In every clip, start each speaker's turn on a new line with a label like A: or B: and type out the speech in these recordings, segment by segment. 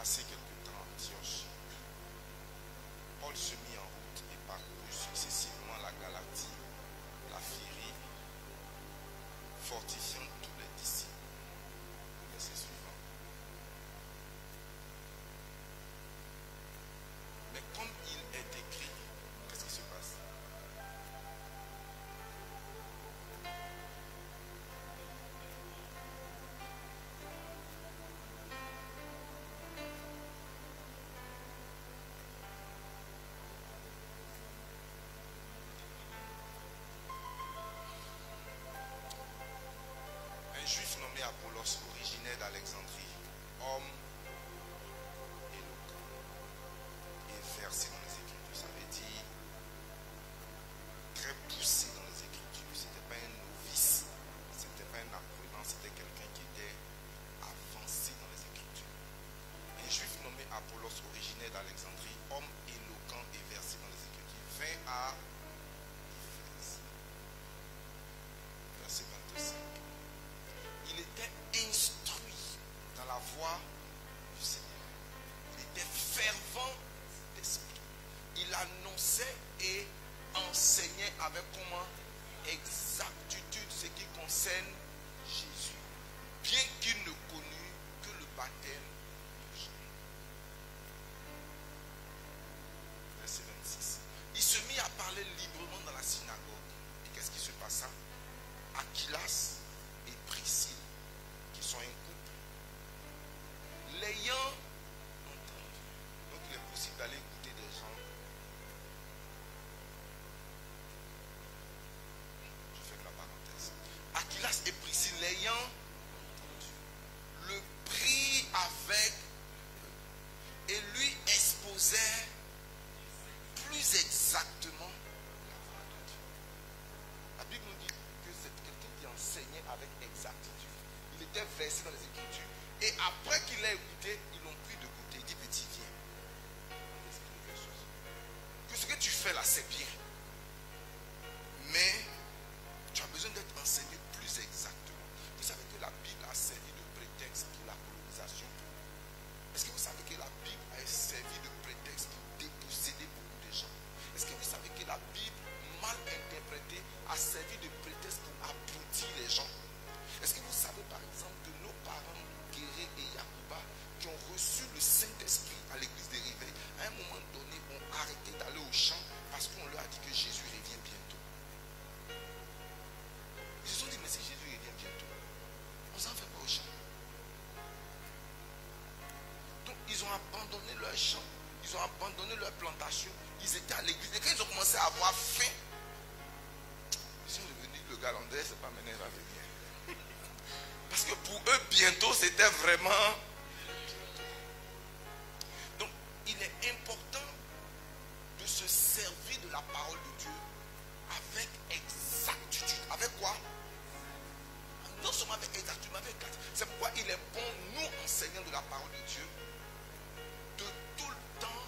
A: passé quelque temps à Antioche, Paul se mit en route et parcourut successivement la Galatie, la Syrie, fortifiant tous les disciples. Verset suivant. Mais comme il est écrit, qu'est-ce qui se passe? Un juif nommé Apollos, originaire d'Alexandrie, homme éloquent et versé dans les Écritures, ça veut dire très poussé dans les Écritures. Ce n'était pas un novice, ce n'était pas un apprenant, c'était quelqu'un qui était avancé dans les Écritures. Un juif nommé Apollos, originaire d'Alexandrie, homme éloquent et versé dans les Écritures, vint à Éphèse. Verset 25. Il était instruit dans la voie du Seigneur. Il était fervent d'esprit. Il annonçait et enseignait avec comment exactitude ce qui concerne Jésus, bien qu'il ne connût que le baptême de Jean. Verset 26. Il se mit à parler librement dans la synagogue. Et qu'est-ce qui se passa? Aquilas et Priscille, qui sont un couple, l'ayant entendu. Donc il est possible d'aller écouter des gens. Je fais la parenthèse. Aquilas et Priscille, l'ayant entendu, le prit avec et lui exposait plus exactement la voie de Dieu. La Bible nous dit que c'est quelqu'un qui enseignait avec exactitude. Il était versé dans les Écritures. Et après qu'il l'a écouté, ils l'ont pris de côté. Il dit, petit, viens. On va t'expliquer quelque chose. Que ce que tu fais là, c'est bien. Mais tu as besoin d'être enseigné plus exactement. Vous savez que la Bible a servi de prétexte pour la colonisation. Est-ce que vous savez que la Bible a servi de prétexte pour déposséder beaucoup de gens? Est-ce que vous savez que la Bible, mal interprétée, a servi de prétexte pour abrutir les gens? Est-ce que vous savez par exemple que nos parents, Guéré et Yacouba, qui ont reçu le Saint-Esprit à l'église des Réveils, à un moment donné, ont arrêté d'aller au champ parce qu'on leur a dit que Jésus revient bientôt. Ils se sont dit, mais si Jésus revient bientôt, on s'en fait pas au champ. Donc ils ont abandonné leur champ, ils ont abandonné leur plantation, ils étaient à l'église. Et quand ils ont commencé à avoir faim, ils sont devenus le galandais, c'est pas maintenant il va venir. Parce que pour eux, bientôt, c'était vraiment... Donc, il est important de se servir de la parole de Dieu avec exactitude. Avec quoi? Non seulement avec exactitude, mais avec exactitude. C'est pourquoi il est bon, nous, enseignants de la parole de Dieu, de tout le temps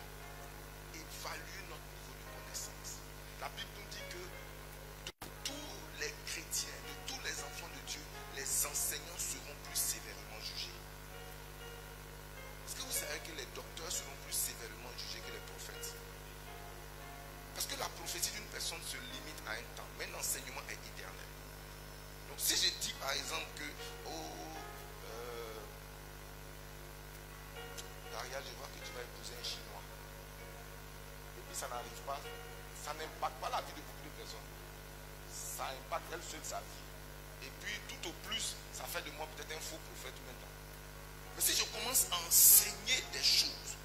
A: évaluer notre niveau de connaissance. La Bible nous dit que de tous les chrétiens, de tous les enfants de Dieu, les enseignants seront plus sévèrement jugés. Est-ce que vous savez que les docteurs seront plus sévèrement jugés que les prophètes? Parce que la prophétie d'une personne se limite à un temps, mais l'enseignement est éternel. Donc si je dis par exemple que Daria, je vois que tu vas épouser un Chinois, et puis ça n'arrive pas, ça n'impacte pas la vie de beaucoup de personnes. Ça impacte elle seule sa vie. Et puis tout au plus, ça fait de moi peut-être un faux prophète maintenant. Mais si je commence à enseigner des choses,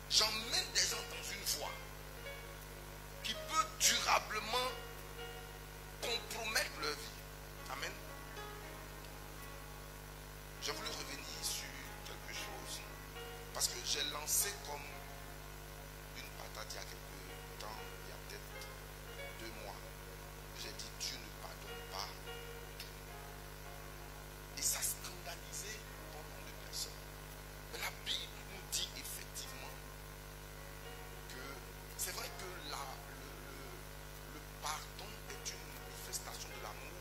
A: j'emmène des gens dans une voie qui peut durablement compromettre leur vie. Amen. J'ai voulu revenir sur quelque chose parce que j'ai lancé comme une patate il y a quelques temps, il y a peut-être 2 mois. J'ai dit Dieu ne pardonne pas. Et ça scandalisait beaucoup de personnes. Mais la Bible nous dit effectivement que c'est vrai que le pardon est une manifestation de l'amour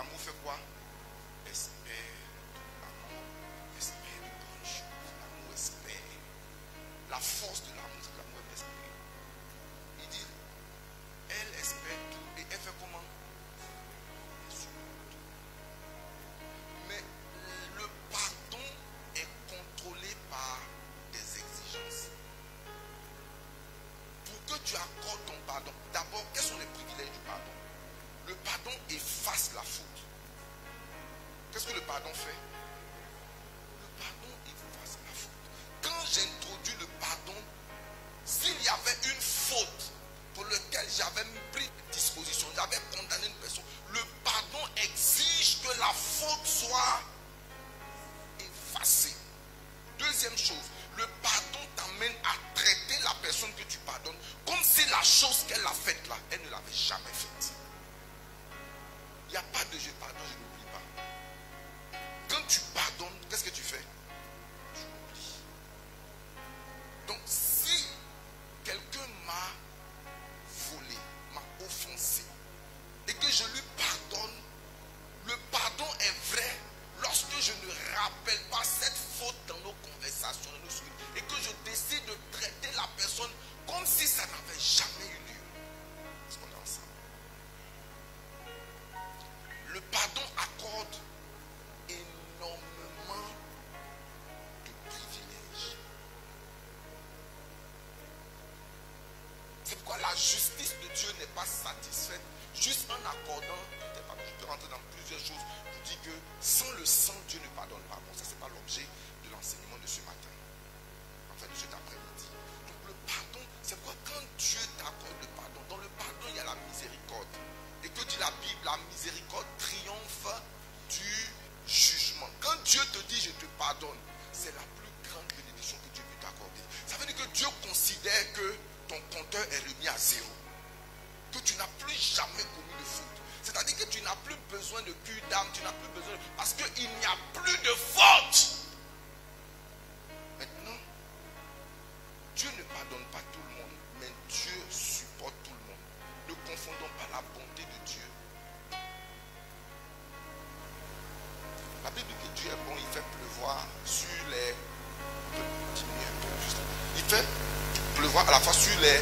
A: L'amour fait quoi? Espère. L'amour espère de bonnes choses. L'amour espère. La force de l'amour, c'est que l'amour est espéré. Il dit, elle espère tout. Et elle fait comment? Elle supporte. Mais le pardon est contrôlé par des exigences. Pour que tu accordes ton pardon, d'abord, quels sont les privilèges du pardon? Le pardon efface la faute. Qu'est-ce que le pardon fait? Le pardon efface la faute. Quand j'introduis le pardon, s'il y avait une faute pour laquelle j'avais pris disposition, j'avais condamné une personne, le pardon exige que la faute soit effacée. Deuxième chose, le pardon t'amène à traiter la personne que tu pardonnes comme si la chose qu'elle a faite là, elle ne l'avait jamais faite. Il n'y a pas de je pardonne, je n'oublie pas. Quand tu pardonnes, qu'est-ce que tu fais? Tu oublies. Donc si quelqu'un m'a volé, m'a offensé, et que je lui pardonne, le pardon est vrai lorsque je ne rappelle pas cette faute dans nos conversations, dans nos souvenirs, et que je décide de traiter la personne comme si ça n'avait jamais eu lieu. Est-ce qu'on est ensemble? Le pardon accorde énormément de privilèges. C'est pourquoi la justice de Dieu n'est pas satisfaite juste en accordant, je peux rentrer dans plusieurs choses. Je dis que sans le sang, Dieu ne pardonne pas. Bon, ça c'est pas l'objet de l'enseignement de ce matin, enfin de cet après-midi. Donc le pardon, c'est pourquoi quand Dieu t'accorde le pardon, dans le pardon il y a la miséricorde. Et que dit la Bible, la miséricorde triomphe du jugement. Quand Dieu te dit je te pardonne, c'est la plus grande bénédiction que Dieu peut t'accorder. Ça veut dire que Dieu considère que ton compteur est remis à zéro. Que tu n'as plus jamais commis de faute. C'est-à-dire que tu n'as plus besoin de cul d'âme, tu n'as plus besoin parce qu'il n'y a plus de faute. Maintenant, Dieu ne pardonne pas tout le monde, mais Dieu supporte tout le monde. Ne confondons pas la bonté de Dieu. La Bible dit que Dieu est bon, il fait pleuvoir sur les... Il fait pleuvoir à la fois sur les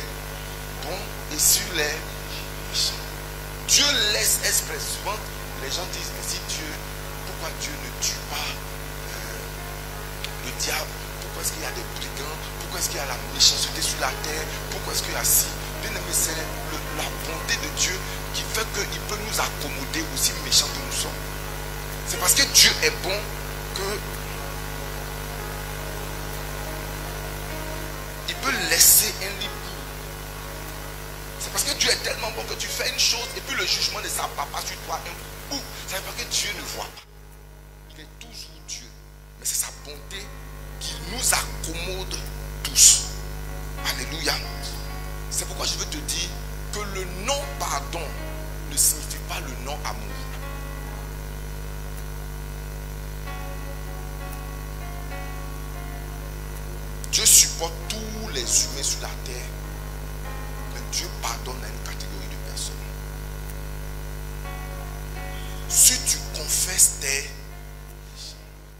A: bons et sur les méchants. Dieu laisse esprit. Souvent, les gens disent, mais si Dieu, pourquoi Dieu ne tue pas le diable? Pourquoi est-ce qu'il y a des brigands? Pourquoi est-ce qu'il y a la méchanceté sur la terre? Pourquoi est-ce qu'il y a si? Bien aimé, c'est la bonté de Dieu qui fait qu'il peut nous accommoder aussi méchants que nous sommes. C'est parce que Dieu est bon que il peut laisser un lit. C'est parce que Dieu est tellement bon que tu fais une chose et puis le jugement ne s'abat pas sur toi un coup. Ça veut dire que Dieu ne voit pas. Il est toujours Dieu. Mais c'est sa bonté qui nous accommode tous. Alléluia. C'est pourquoi je veux te dire que le non-pardon ne signifie pas le non-amour. Dieu supporte tous les humains sur la terre. Mais Dieu pardonne à une catégorie de personnes. Si tu confesses tes...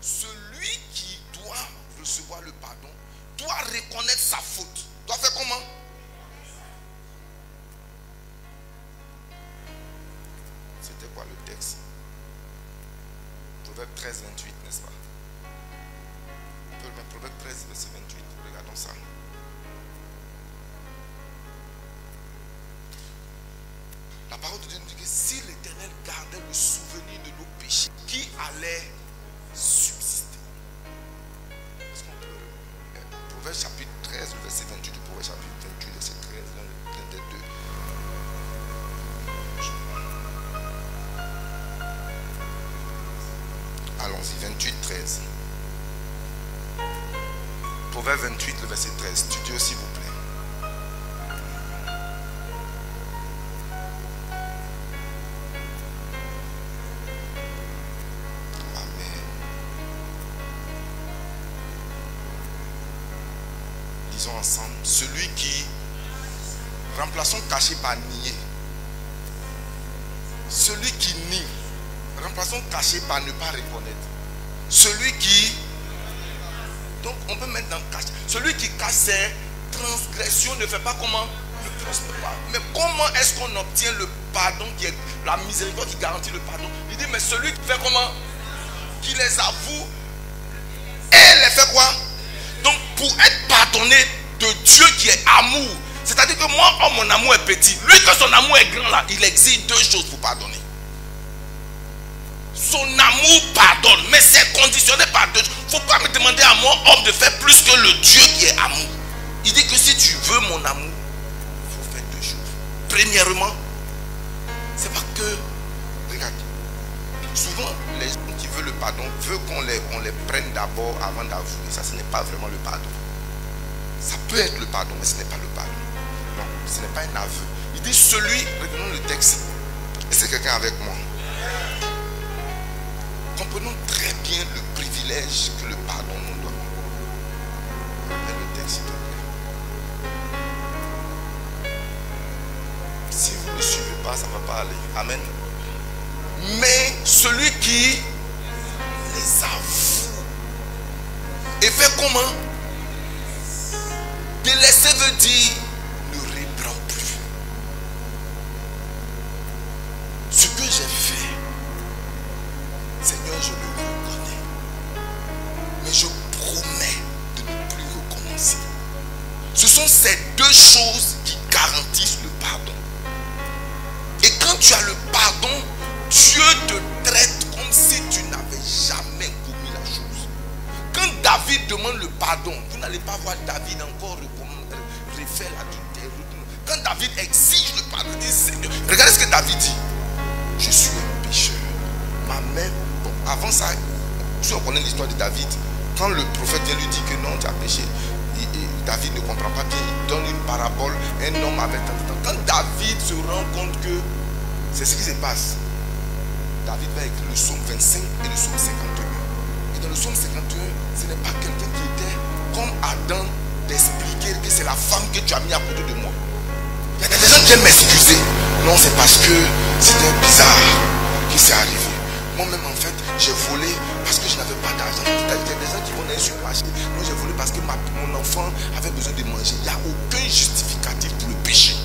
A: Celui qui doit recevoir le pardon doit reconnaître sa faute. Doit faire comment? C'était quoi le texte? Proverbe 13, 28, n'est-ce pas? Proverbe 13, verset 28. Regardons ça. La parole de Dieu nous dit que si l'Éternel gardait le souvenir de nos péchés, qui allait subsister? Est-ce qu'on peut... Proverbe chapitre 13, verset 28 du Proverbe chapitre 28, verset 13, l'un des deux. Allons-y, 28, 13. Proverbe 28, le verset 13. Studio, s'il vous plaît. Amen. Lisons ensemble. Celui qui... Remplaçons caché par nier. Celui qui nie. cacher par ne pas reconnaître. Celui qui... Donc on peut mettre dans cache. Celui qui cache ses transgressions ne fait pas comment? Ne prospère pas. Mais comment est-ce qu'on obtient le pardon qui est la miséricorde qui garantit le pardon? Il dit mais celui qui fait comment? Qui les avoue et les fait quoi? Donc pour être pardonné de Dieu qui est amour, c'est-à-dire que moi, oh, mon amour est petit, lui que son amour est grand là, il exige deux choses pour pardonner. Son amour pardonne, mais c'est conditionné par deux choses. Il ne faut pas me demander à moi, homme, de faire plus que le Dieu qui est amour. Il dit que si tu veux mon amour, il faut faire deux choses. Premièrement, c'est pas que, regarde, souvent les gens qui veulent le pardon veulent qu'on les prenne d'abord avant d'avouer. Ça, ce n'est pas vraiment le pardon. Ça peut être le pardon, mais ce n'est pas le pardon. Non, ce n'est pas un aveu. Il dit celui, regardons le texte, et c'est quelqu'un avec moi. Comprenons très bien le privilège que le pardon nous donne. Regardez le texte, s'il te plaît. Si vous ne suivez pas, ça ne va pas aller. Amen. Mais celui qui les avoue et fait comment? Délaisser veut dire ne reprend plus. Ce que j'ai fait, Seigneur, je le reconnais. Mais je promets de ne plus recommencer. Ce sont ces deux choses qui garantissent le pardon. Et quand tu as le pardon, Dieu te traite comme si tu n'avais jamais commis la chose. Quand David demande le pardon, vous n'allez pas voir David encore refaire l'adultère. Quand David exige le pardon, il dit Seigneur, regardez ce que David dit. Je suis un pécheur. Ma mère, bon, avant ça, si on connaît l'histoire de David, quand le prophète vient lui dire que non, tu as péché, David ne comprend pas bien, il donne une parabole, un homme avec tant de temps. Quand David se rend compte que c'est ce qui se passe, David va écrire le psaume 25 et le psaume 51. Et dans le psaume 51, ce n'est pas quelqu'un qui était comme Adam d'expliquer que c'est la femme que tu as mis à côté de moi. Il y a des gens qui aiment m'excuser. Non, c'est parce que c'était bizarre qui s'est arrivé. Moi-même, en fait, j'ai volé parce que je n'avais pas d'argent. Il y a des gens qui vont dans un supermarché. Non, j'ai volé parce que mon enfant avait besoin de manger. Il n'y a aucun justificatif pour le péché.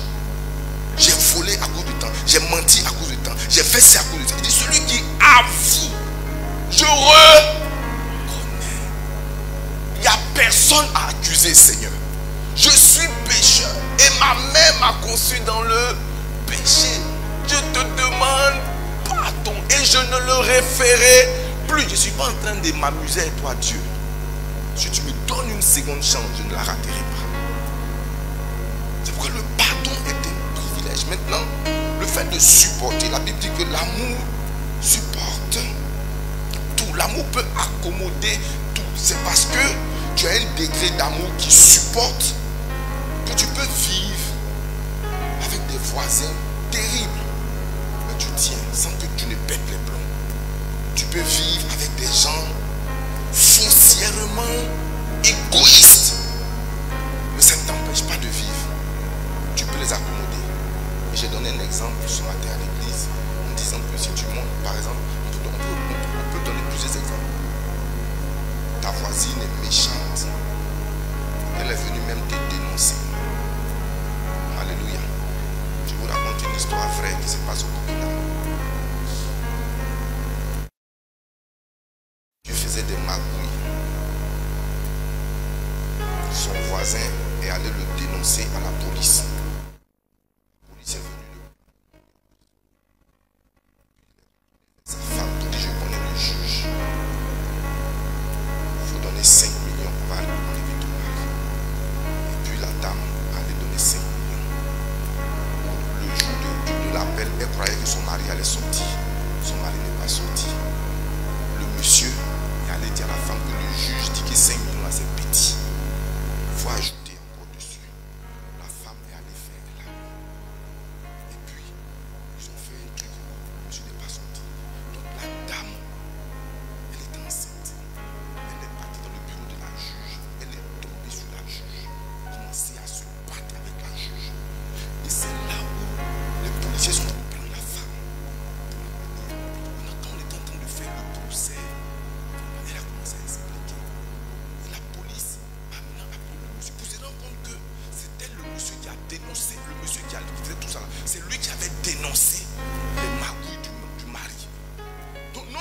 A: J'ai volé à cause du temps. J'ai menti à cause du temps. J'ai fait ça à cause du temps. Il dit celui qui avoue, je reconnais. Il n'y a personne à accuser, Seigneur. Je suis pécheur et ma mère m'a conçu dans le péché. Je te demande pardon et je ne le referai plus. Je ne suis pas en train de m'amuser avec toi, Dieu. Si tu me donnes une seconde chance, je ne la raterai pas. C'est pourquoi le pardon est un privilège. Maintenant, le fait de supporter, la Bible dit que l'amour supporte tout. L'amour peut accommoder tout. C'est parce que tu as un degré d'amour qui supporte que tu peux vivre avec des voisins terribles. Mais tu tiens sans que tu ne pètes les plombs. Tu peux vivre avec des gens foncièrement égoïstes. Mais ça ne t'empêche pas de vivre. Tu peux les accommoder. Et j'ai donné un exemple ce matin à l'église en disant que si tu montes, par exemple, on peut donner plusieurs exemples. Ta voisine est méchante. Elle est venue même te dénoncer. Alléluia. Je vous raconte une histoire vraie qui se passe au Burkina. Tu faisais des magouilles. Son voisin est allé le dénoncer à la police. La police est venue sa femme te dit je connais le juge. Il faut donner 5 millions pour aller enlever ton mari. Et puis la dame allait donner 5 millions. Le jour de l'appel, elle croyait que son mari allait sortir. Son mari n'est pas sorti. Le monsieur est allé dire à la femme que le juge dit que 5 millions là c'est petit. Il faut ajouter encore dessus. La femme est allée faire la loi. Et puis, ils ont fait un truc. Le monsieur n'est pas sorti. Donc la dame, elle était enceinte. Elle est partie dans le bureau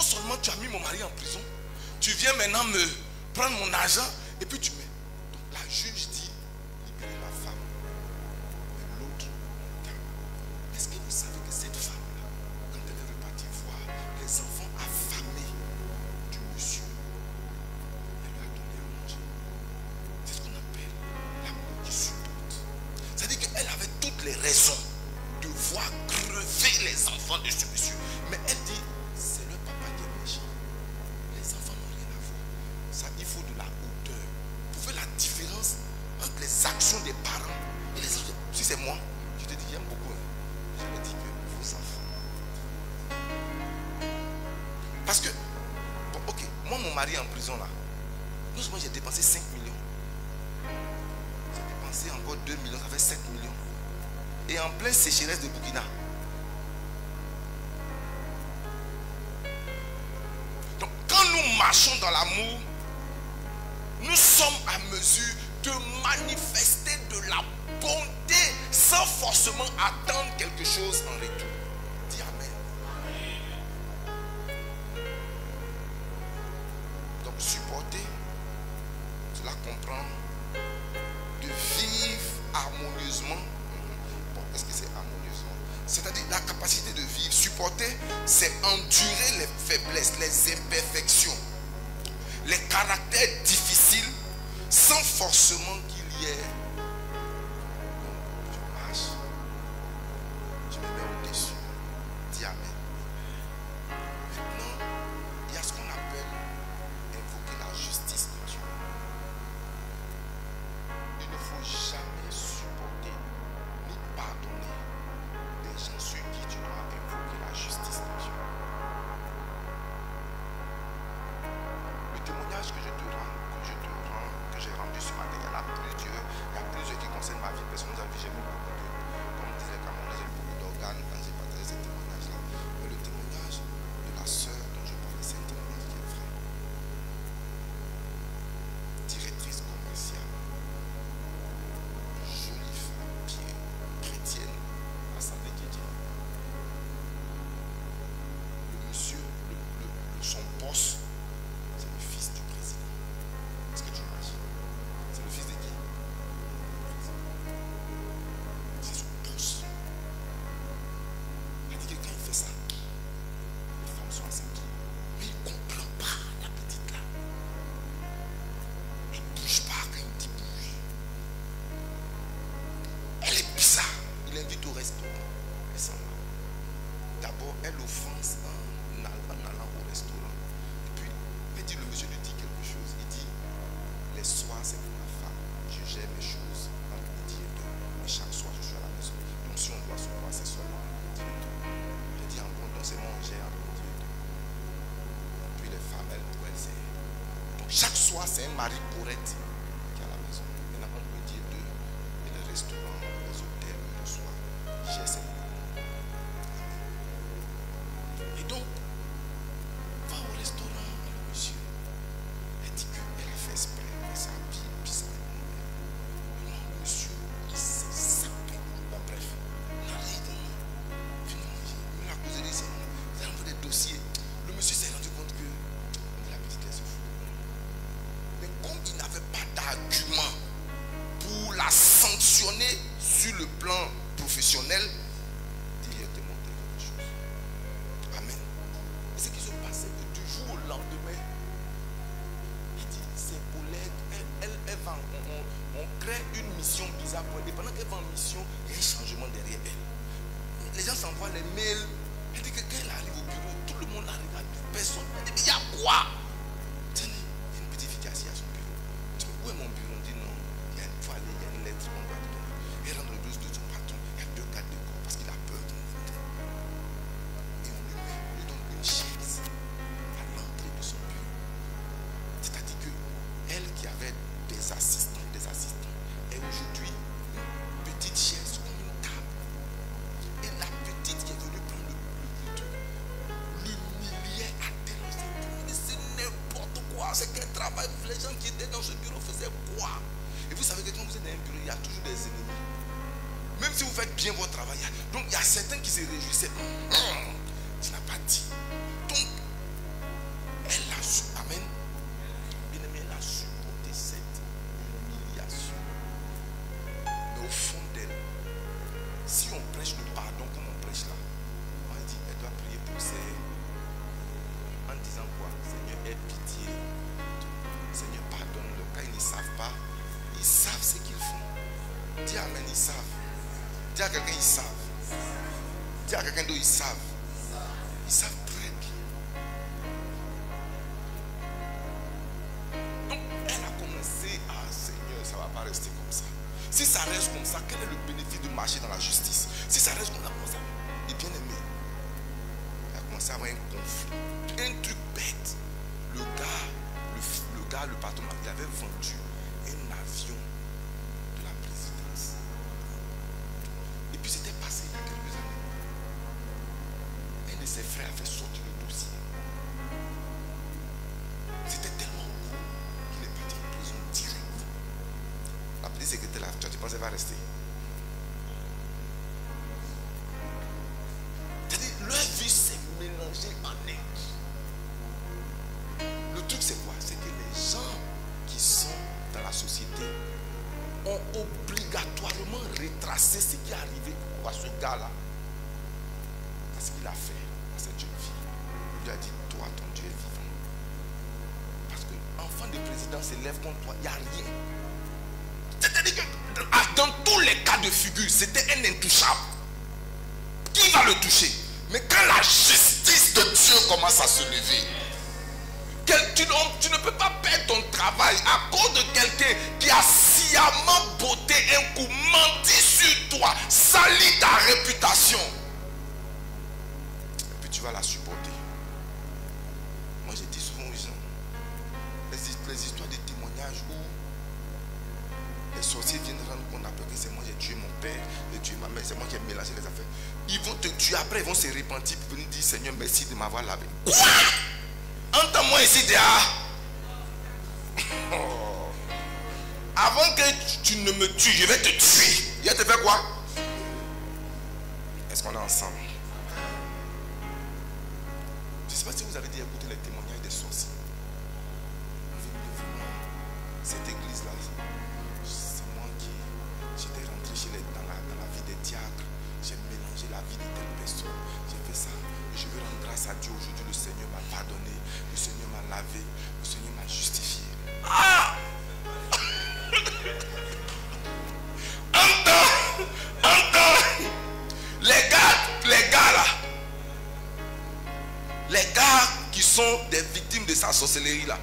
A: seulement tu as mis mon mari en prison, tu viens maintenant me prendre mon argent et puis tu mets. Donc la juge dit, libérez la femme. Et l'autre, est-ce que vous savez que cette femme-là, quand elle est repartie voir les enfants affamés du monsieur, elle lui a donné à manger. C'est ce qu'on appelle l'amour qui supporte. C'est-à-dire qu'elle avait toutes les raisons de voir crever les enfants de ce monsieur. Mais elle dit, c'est le papa qui est méchant. Les enfants n'ont rien à voir. Ça, il faut de la hauteur. Vous voyez la différence entre les actions des parents et les autres. Si c'est moi, je te dis, j'aime beaucoup. Je me dis que vos enfants. Parce que, bon, ok, moi, mon mari est en prison là. Non seulement j'ai dépensé 5 millions. J'ai dépensé encore 2 millions, ça fait 7 millions. Et en pleine sécheresse de Burkina. Donc quand nous marchons dans l'amour, nous sommes à mesure de manifester de la bonté sans forcément attendre quelque chose en retour. Dis Amen. Donc supporter, cela comprend de vivre harmonieusement. Est-ce que c'est harmonieusement? C'est-à-dire la capacité de vivre. Supporter, c'est endurer les faiblesses, les imperfections, les caractères difficiles, sans forcément qu'il y ait. Je marche, je me mets au-dessus. Dis Amen. Maintenant, il y a ce qu'on appelle invoquer la justice de Dieu. Il ne faut jamais supporter ni pardonner des gens sur qui tu dois invoquer la justice de Dieu. Le témoignage que j'ai rendu ce matin, il y en a plusieurs qui concernent ma vie personnelle. J'ai mis beaucoup de, comme disait Cameroun, j'ai mis beaucoup d'organes quand j'ai partagé ce témoignage-là. Mais le témoignage de la sœur dont je parlais, c'est un témoignage qui est vrai. Directrice commerciale, jolie femme, pied, chrétienne, assemblée chrétienne. Le monsieur, son boss, c'est le fils du président. Est-ce que tu imagines? C'est le fils de qui? C'est son boss. Il dit que quand il fait ça, les femmes sont enceintes. Mais il ne comprend pas la petite là. Elle ne bouge pas quand il dit bouge. Elle est bizarre. Il l'invite au restaurant. Elle s'en va. D'abord, elle offense en allant au restaurant. Et puis, elle dit, le monsieur lui dit quelque chose. Il dit, les soirs c'est pour la femme. Je gère mes choses entre midi et 2. Mais chaque soir je suis à la maison. Donc si on doit se voir, c'est seulement entre midi et 2. Elle dit encore, donc c'est moi on gère entre midi et 2. Puis les femmes, elles pour elles, c'est. Donc chaque soir c'est un mari correct qui est à la maison. Maintenant entre midi et 2, et les restaurants, les hôtels, le soir, j'ai ces moments. Et donc, va au restaurant, le monsieur. Elle dit qu'elle a fait exprès, elle s'habille bizarrement. Non, le monsieur, il s'est sapé. Bon, bref, on arrive, finalement, il a causé des ennuis. Il a envoyé des dossiers. Le monsieur s'est rendu compte que la petite, elle se fout. Mais comme il n'avait pas d'argument pour la sanctionner sur le plan professionnel, il a démontré quelque chose. Amen. Et ce qui se passait que du jour au lendemain, il dit, c'est Paulette, elle va, on crée une mission bizarre pour elle. Et pendant qu'elle va en mission, il y a un changement derrière elle. Les gens s'envoient les mails. Elle dit que quand elle arrive au bureau, tout le monde la regarde, personne. Elle dit, mais il y a quoi? Tenez, il y a une petite fille qui est assise à son bureau. Je dis, où est mon bureau? On dit, non, il y a une fois il y a une lettre qu'on doit te donner. Elle rentre dans le bureau de son patron, il y a 2 cadres de corps parce qu'il a peur de nous. Et on lui donne une chaise à l'entrée de son bureau. C'est-à-dire que elle qui avait des assistants, est aujourd'hui une petite chaise comme une table. Et la petite qui est venue prendre le truc, l'humiliait à tel point. C'est n'importe quoi. C'est quel travail. Les gens qui étaient dans ce bureau faisaient quoi? Et vous savez que quand vous êtes dans un bureau, il y a toujours des ennemis. Même si vous faites bien votre travail. Donc il y a certains qui se réjouissaient. Tu n'as pas dit. Donc, aie pitié. Seigneur, pardonne-le. Quand ils ne savent pas, ils savent ce qu'ils font. Dis amen, ils savent. Dis à quelqu'un, ils savent. Dis à quelqu'un d'autre, ils savent. Ils savent très bien. Donc, elle a commencé à, Seigneur, ça ne va pas rester comme ça. Si ça reste comme ça, quel est le bénéfice de marcher dans la justice? Si ça reste comme ça, et bien aimé, elle a commencé à avoir un conflit. Un truc bête. Le patron, il avait vendu un avion de la présidence. Et puis c'était passé il y a quelques années. Un de ses frères a fait sortir le dossier. C'était tellement gros qu'il est parti en prison direct. La petite secrétaire là, tu penses qu'elle va rester? C'est-à-dire, leur vie s'est mélangée en neige. Le truc c'est quoi? C'est que les gens qui sont dans la société ont obligatoirement retracé ce qui est arrivé à ce gars-là. Parce qu'il a fait à cette jeune fille. Il lui a dit, toi, ton Dieu est vivant. Parce que l'enfant de président s'élève contre toi, il n'y a rien. C'est-à-dire que dans tous les cas de figure, c'était un intouchable. Qui va le toucher? Mais quand la justice de Dieu commence à se lever, tu ne peux pas perdre ton travail à cause de quelqu'un qui a sciemment botté un coup, menti sur toi, sali ta réputation. Et puis tu vas la supporter. Moi j'ai dit souvent aux gens, les histoires de témoignages où les sorciers viennent rendre compte après que c'est moi j'ai tué mon père, j'ai tué ma mère, c'est moi qui ai mélangé les affaires. Ils vont te tuer, après ils vont se repentir pour venir dire Seigneur merci de m'avoir lavé. Quoi? Entends-moi ici dehors. Oh. Avant que tu ne me tues, je vais te tuer. Je vais te faire quoi? Est-ce qu'on est ensemble? Je ne sais pas si vous avez déjà écouté les témoignages des sorciers. Cette église-là, c'est moi qui j'étais rentré dans la vie des diacres. J'ai mélangé la vie de telle personne. J'ai fait ça. Et je veux rendre grâce à Dieu aujourd'hui. Le Seigneur m'a pardonné. Le Seigneur m'a lavé. Le Seigneur m'a justifié. Ah! Entends! Les gars là. Les gars qui sont des victimes de sa sorcellerie là.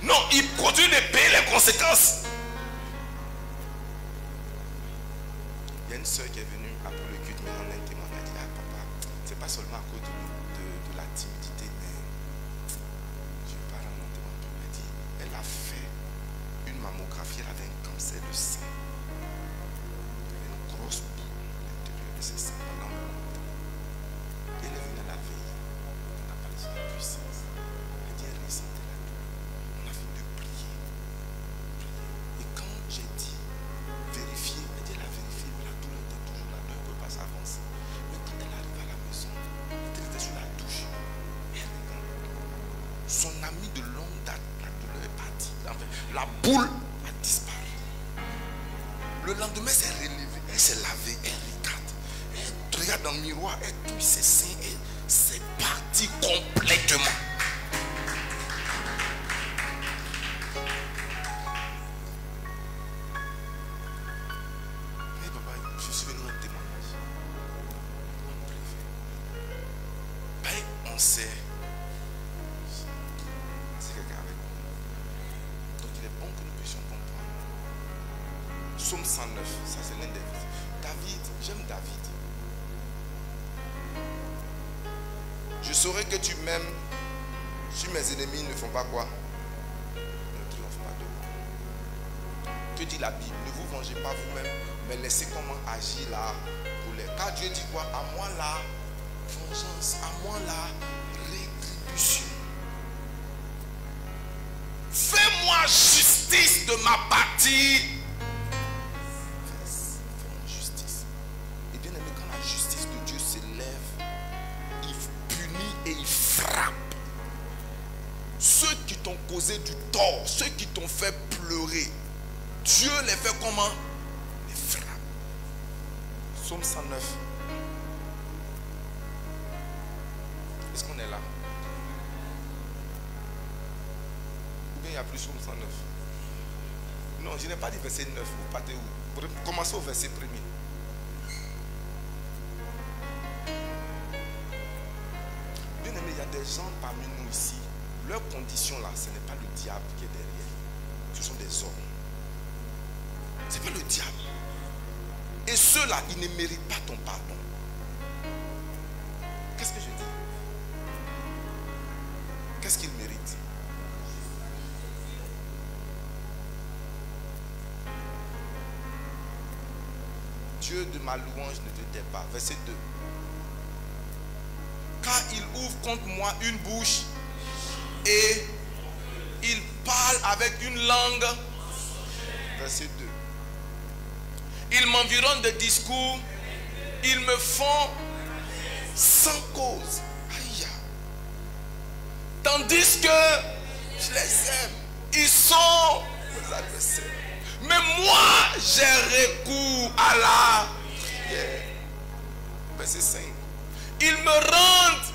A: Non, ils produisent de payer les conséquences. Il y a une soeur qui est venue après le culte, mais on a un témoin, elle a dit, ah papa, c'est pas seulement à cause de la timidité, mais je ne vais pas remonter mon peu. Elle dit, elle a fait une mammographie, elle avait un cancer de sein. Elle avait une grosse boule à l'intérieur de ses seins pendant longtemps. Et elle est venue à la veille. On a parlé de la puissance. Elle dit, elle ressentait la douleur. On a fini de prier. Et quand j'ai dit vérifier, elle dit, elle a vérifié, mais la douleur était toujours là, elle ne peut pas s'avancer. Mais quand elle arrive à la maison, elle était sur la douche. Et elle regarde. Son ami de longue date, la douleur est partie. Enfin, la boule a disparu. Le lendemain, elle s'est relevée, elle s'est lavée, elle regarde. Elle regarde dans le miroir, elle touche ses seins et c'est parti complètement. Mais papa, je suis venu au témoignage. Ben, on sait. C'est quelqu'un avec nous. Donc il est bon que nous puissions comprendre. Psaume 109, ça c'est l'un des versets. David, j'aime David. Je saurai que tu m'aimes si mes ennemis ne font pas quoi? Ne triomphe pas de moi. Que dit la Bible? Ne vous vengez pas vous-même, mais laissez comment agir la colère. Car Dieu dit quoi? À moi la vengeance, à moi la rétribution. Fais-moi justice de ma partie. Fais-moi justice. Et bien aimé, quand la justice de Dieu s'élève, il punit et il frappe. Ceux qui t'ont causé du tort, ceux qui t'ont fait pleurer, Dieu les fait comment? Les frappe. Psaume 109. Est-ce qu'on est là? il y a plus comme 109. Non, je n'ai pas dit verset 9. Vous partez où? Commencez au verset 1er. Bien aimé, il y a des gens parmi nous ici. Leur condition là, ce n'est pas le diable qui est derrière. Ce sont des hommes. Ce n'est pas le diable. Et ceux-là, ils ne méritent pas ton pardon. Qu'est-ce que je dis? Qu'est-ce qu'ils méritent? Dieu de ma louange ne te tait pas. Verset 2. Car il ouvre contre moi une bouche et il parle avec une langue. Verset 2. Ils m'environnent de discours. Ils me font sans cause. Aïe. Tandis que je les aime. Ils sont mes adversaires. Mais moi, j'ai recours à la prière. Verset 5. Ils me rendent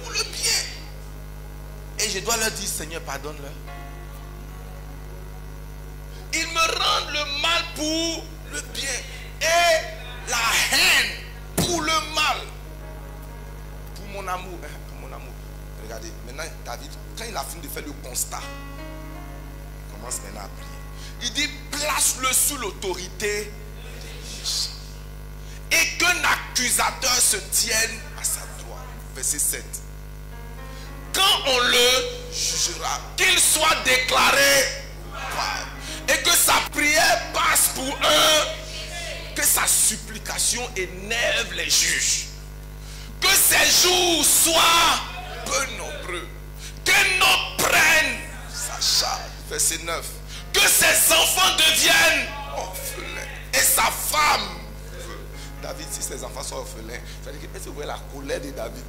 A: pour le bien. Et je dois leur dire, Seigneur, pardonne-leur. Ils me rendent le mal pour le bien. Et la haine pour le mal. Pour mon amour. Pour mon amour. Regardez, maintenant, David, quand il a fini de faire le constat, il commence maintenant à prier. Il dit, place-le sous l'autorité et qu'un accusateur se tienne à sa droite. Verset 7. Quand on le jugera, qu'il soit déclaré coupable et que sa prière passe pour un, que sa supplication énerve les juges, que ses jours soient peu nombreux, que nos prenne sa charge. Verset 9. Que ses enfants deviennent orphelins et sa femme. David, si ses enfants sont orphelins, ça veut dire que est-ce que vous voyez la colère de David?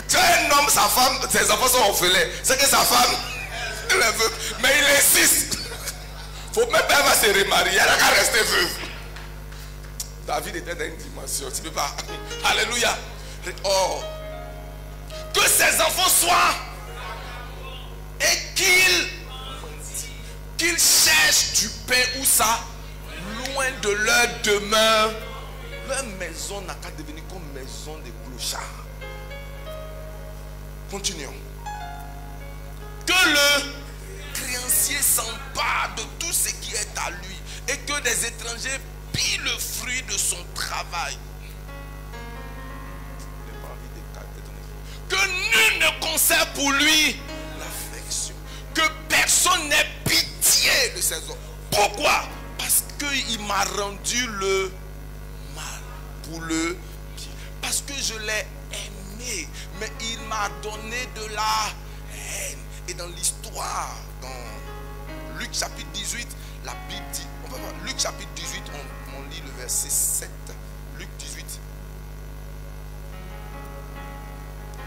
A: Tu es un homme, sa femme, ses enfants sont orphelins. C'est que sa femme, elle veut, mais il insiste. Faut même pas va se remarier, elle n'a qu'à rester veuve. David était dans une dimension, tu ne peux pas. Alléluia. Oh. Que ses enfants soient et qu'ils cherchent du pain où ça, loin de leur demeure. Leur maison n'a qu'à devenir comme maison de clochards. Continuons. Que le créancier s'empare de tout ce qui est à lui et que des étrangers pillent le fruit de son travail. Que nul ne conserve pour lui l'affection. Que personne n'ait pitié de ses hommes. Pourquoi? Parce qu'il m'a rendu le mal pour le bien. Parce que je l'ai aimé. Mais il m'a donné de la haine. Et dans l'histoire, dans Luc chapitre 18, la Bible dit, on va voir, Luc chapitre 18, on lit le verset 7. Luc 18.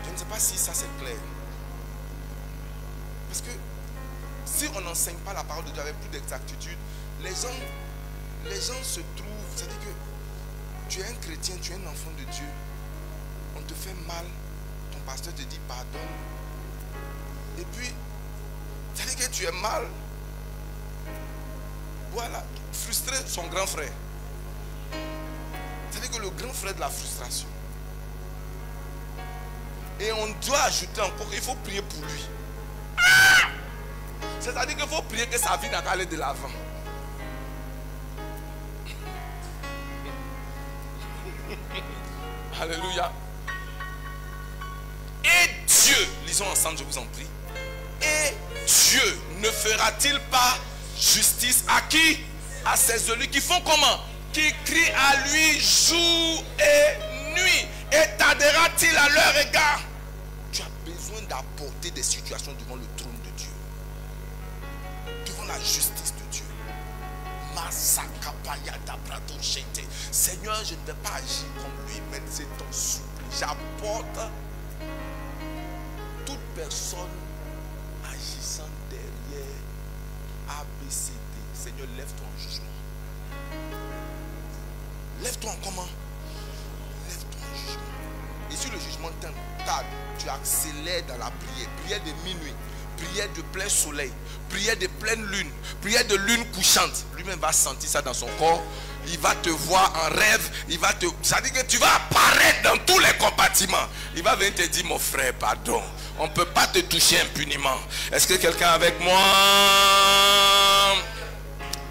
A: Je ne sais pas si ça c'est clair. Parce que si on n'enseigne pas la parole de Dieu avec plus d'exactitude, les gens se trouvent, c'est-à-dire que tu es un chrétien, tu es un enfant de Dieu, on te fait mal, ton pasteur te dit pardonne, et puis, c'est-à-dire que tu es mal, voilà, frustré son grand frère. C'est-à-dire que le grand frère de la frustration. Et on doit ajouter encore qu'il faut prier pour lui. C'est-à-dire qu'il faut prier que sa vie n'a qu'à aller de l'avant. Alléluia. Et Dieu, lisons ensemble, je vous en prie. Et Dieu ne fera-t-il pas justice à qui? À ces élus qui font comment? Qui crient à lui jour et nuit. Et tardera-t-il à leur égard? Tu as besoin d'apporter des situations devant le trône de Dieu, devant la justice de Dieu. Seigneur, je ne vais pas agir comme lui, mais c'est ton supplice. J'apporte toute personne agissant derrière ABCD. Seigneur, lève-toi en jugement. Lève-toi en comment? Lève-toi en jugement. Et si le jugement tarde, tu accélères dans la prière. Prière de minuit, prière de plein soleil, prière de pleine lune, prière de lune couchante. Lui-même va sentir ça dans son corps. Il va te voir en rêve. Ça dit que tu vas apparaître dans tous les compartiments. Il va venir te dire, mon frère, pardon. On ne peut pas te toucher impunément. Est-ce que quelqu'un est avec moi?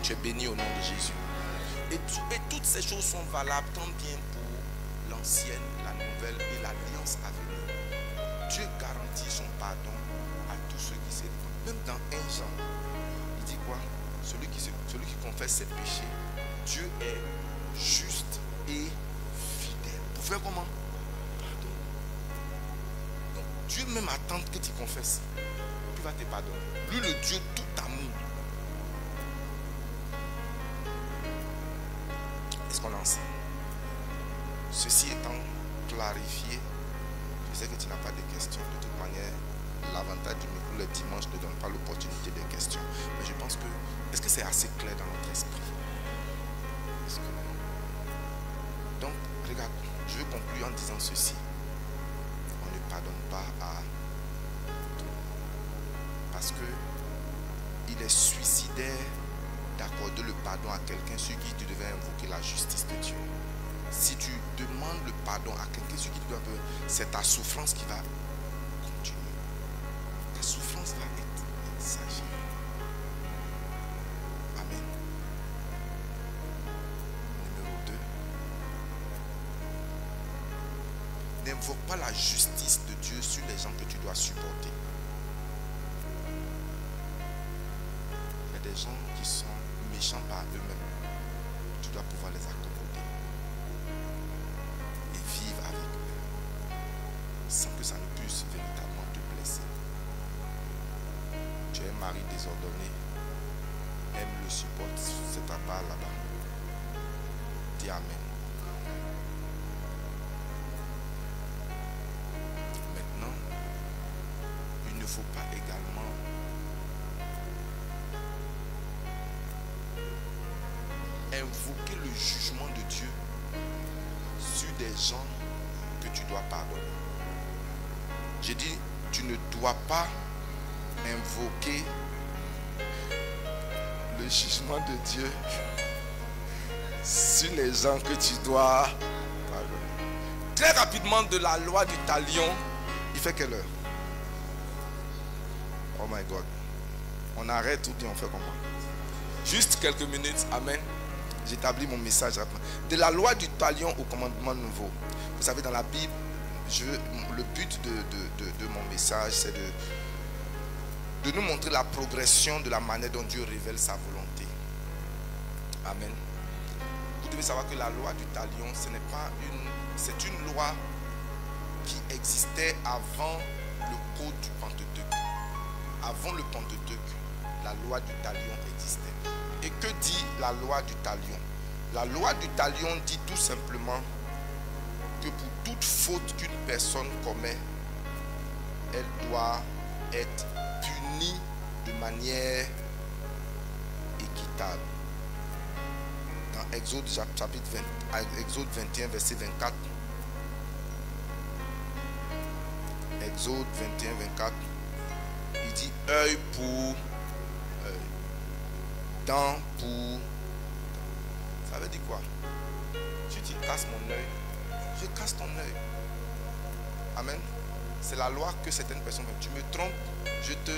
A: Tu es béni au nom de Jésus. Et toutes ces choses sont valables tant bien pour l'ancienne, la nouvelle et l'alliance à venir. Dieu garantit son pardon à tous ceux qui se répandent. Même dans 1 Jean, il dit quoi? Celui qui confesse ses péchés, Dieu est juste et fidèle. Pour faire comment? Pardon. Donc Dieu même attend que tu confesses. Puis va te pardonner. Lui, le Dieu tout amour. Est-ce qu'on est ensemble? Ceci étant clarifié, je sais que tu n'as pas de questions. De toute manière, l'avantage du micro le dimanche ne donne pas l'opportunité des questions. Mais je pense que, est-ce que c'est assez clair dans notre esprit? Donc, regarde, je veux conclure en disant ceci. On ne pardonne pas à tout. Parce que il est suicidaire d'accorder le pardon à quelqu'un sur qui tu devais invoquer la justice de Dieu. Si tu demandes le pardon à quelqu'un sur qui tu dois, c'est ta souffrance qui va continuer. Ta souffrance va être exagérée. Amen. Numéro 2. N'invoque pas la justice de Dieu sur les gens que tu dois supporter. Il y a des gens qui sont méchants par eux-mêmes. Tu dois pouvoir les accommoder et vivre avec eux sans que ça ne puisse véritablement te blesser. Tu es un mari désordonné, aime le support, c'est ta part là-bas. Dis Amen. Maintenant, il ne faut pas également invoquer le jugement de Dieu sur des gens que tu dois pardonner. J'ai dit, tu ne dois pas invoquer le jugement de Dieu sur les gens que tu dois pardonner. Très rapidement, de la loi du talion, il fait quelle heure? Oh my God. On arrête ou bien on fait comment? Juste quelques minutes, amen. J'établis mon message rapidement. De la loi du talion au commandement nouveau. Vous savez, dans la Bible, le but de mon message, c'est de nous montrer la progression de la manière dont Dieu révèle sa volonté. Amen. Vous devez savoir que la loi du talion, c'est une loi qui existait avant le code du Pentateuque. Avant le Pentateuque, la loi du talion existait. Et que dit la loi du talion? La loi du talion dit tout simplement que pour toute faute qu'une personne commet, elle doit être punie de manière équitable. Dans Exode chapitre 20, Exode 21, verset 24. Exode 21, 24. Il dit œil pour œil, dent pour. Ça veut dire quoi? Si tu casses mon œil, je casse ton œil. Amen. C'est la loi que certaines personnes font. Tu me trompes, je te.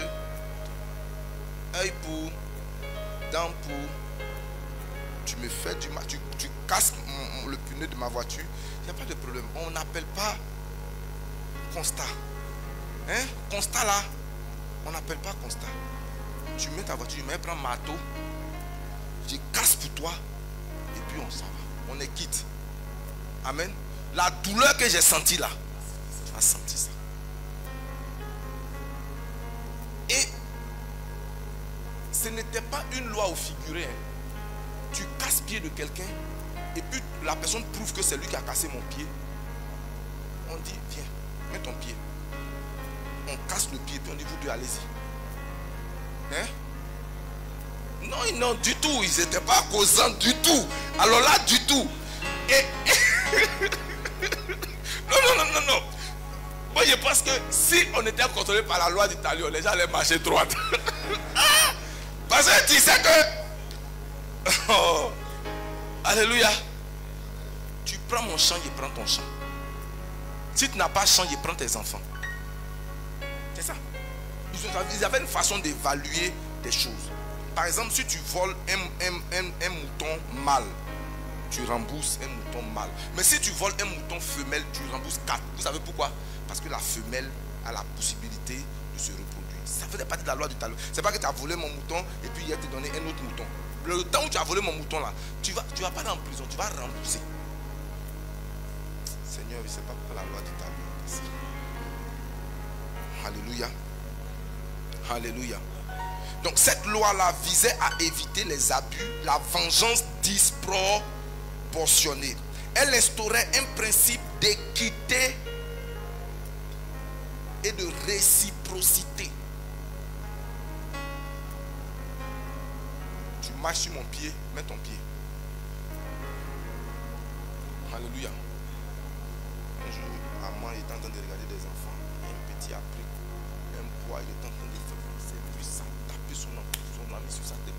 A: Œil pour, dent pour. Tu me fais du mal, tu casses le pneu de ma voiture, il n'y a pas de problème. On n'appelle pas constat. Hein? Constat là, on n'appelle pas constat. Tu mets ta voiture, tu mets, prends marteau, je casse pour toi, et puis on s'en va. On est quitte. Amen. La douleur que j'ai sentie là, tu vas sentir ça. Et ce n'était pas une loi au figuré. Hein. Tu casses pied de quelqu'un et puis la personne prouve que c'est lui qui a cassé mon pied. On dit, viens, mets ton pied. On casse le pied et puis on dit, vous deux, allez-y. Hein? Non, non, du tout. Ils n'étaient pas causants du tout. Alors là, du tout. Et non. Moi, je pense que si on était contrôlé par la loi du talion, les gens allaient marcher droite. Parce que tu sais que... Oh, alléluia. Tu prends mon champ, je prends ton champ. Si tu n'as pas champ, je prends tes enfants. C'est ça. Ils avaient une façon d'évaluer des choses. Par exemple, si tu voles un mouton mâle, tu rembourses un mouton mâle. Mais si tu voles un mouton femelle, tu rembourses 4. Vous savez pourquoi? Parce que la femelle a la possibilité de se reproduire. Ça faisait partie de la loi du talon. C'est pas que tu as volé mon mouton et puis il a te donné un autre mouton. Le temps où tu as volé mon mouton là, tu vas pas aller en prison, tu vas rembourser. Seigneur, je ne sais pas pourquoi la loi du talon. Alléluia. Alléluia. Donc cette loi-là visait à éviter les abus, la vengeance disproportionnée. Elle instaurait un principe d'équité et de réciprocité. Tu marches sur mon pied, mets ton pied. Alléluia. Un jour, maman était en train de regarder des enfants. Et un petit a pris un poids, il était en train de faire. Puis ça taper son ami sur sa tête.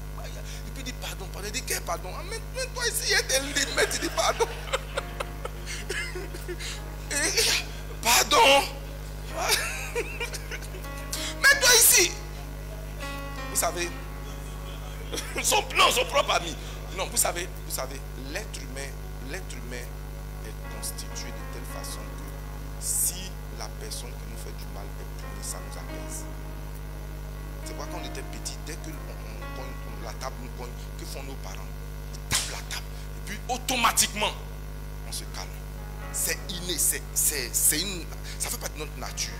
A: Et puis il dit pardon, pardon. Il dit quel pardon? Mets-toi ici, il y a des limites. Il dit pardon. Pardon. Mets-toi ici. Vous savez, son propre ami. Non, vous savez, l'être humain est constitué de telle façon que si la personne qui nous fait du mal est punie, ça nous apaise. C'est pourquoi quand on était petit, dès que la table nous cogne, que font nos parents? Ils tapent la table. Et puis automatiquement, on se calme. C'est inné, ça fait partie de notre nature.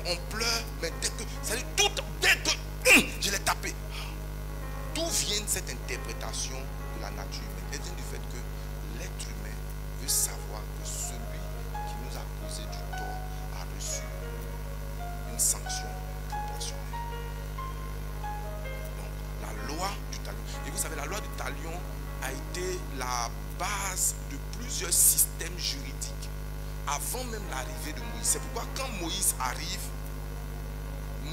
A: On pleure, mais dès que je l'ai tapé. D'où vient cette interprétation de la nature humaine? Elle vient du fait que l'être humain veut savoir que celui qui nous a causé du tort a reçu une sanction proportionnelle. Donc, la loi du talion. Et vous savez, la loi du talion a été la base de plusieurs systèmes juridiques avant même l'arrivée de Moïse. C'est pourquoi quand Moïse arrive,